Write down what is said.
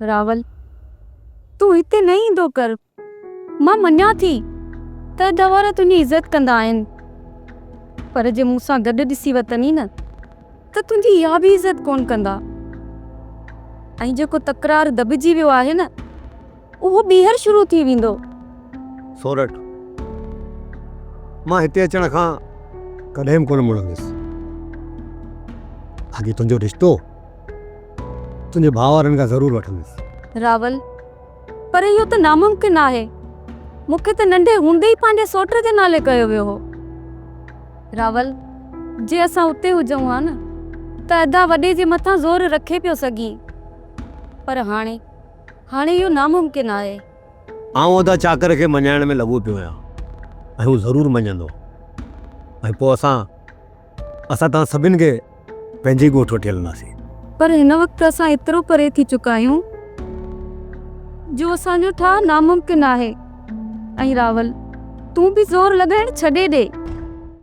रावल, तू हिते न ईंदो कर। मां मञा थी त दवारा तुंहिंजी इज़त कंदा आहिनि, पर जे मूंसां गॾु ॾिसी वतनी न त तुंहिंजी इहा बि इज़त कोन कंदा। ऐं जेको तकरार दॿिजी वियो आहे न, उहो ॿीहर शुरू थी वेंदो। सोरठ, मां हिते अचण खां कॾहिं बि कोन मुड़ंदुसि। बाक़ी तुंहिंजो रिश्तो तुंहिंजे भाउ वारनि खां ज़रूरु वठंदुसि। रावल, पर इहो त नामुमकिन आहे। मूंखे त नंढे हूंदे ई पंहिंजे सौट जे नाले कयो वियो हो। रावल, जे असां उते हुजूं हा न त अदा वॾे जे मथां ज़ोर रखे पियो सघी, पर हाणे इहो नामुमकिन आहे। आउं अदा चाकर खे मञाइण में लॻो पियो आहियां ऐं हू ज़रूरु मञंदो। ऐं पोइ असां तव्हां सभिनि खे पंहिंजे ॻोठ वठी हलंदासीं। पर हिन वक़्तु असां एतिरो परे थी चुका आहियूं जो असांजो ठा नामुमकिन आहे। ऐं रावल, तूं बि ज़ोर लॻाइण छॾे ॾे।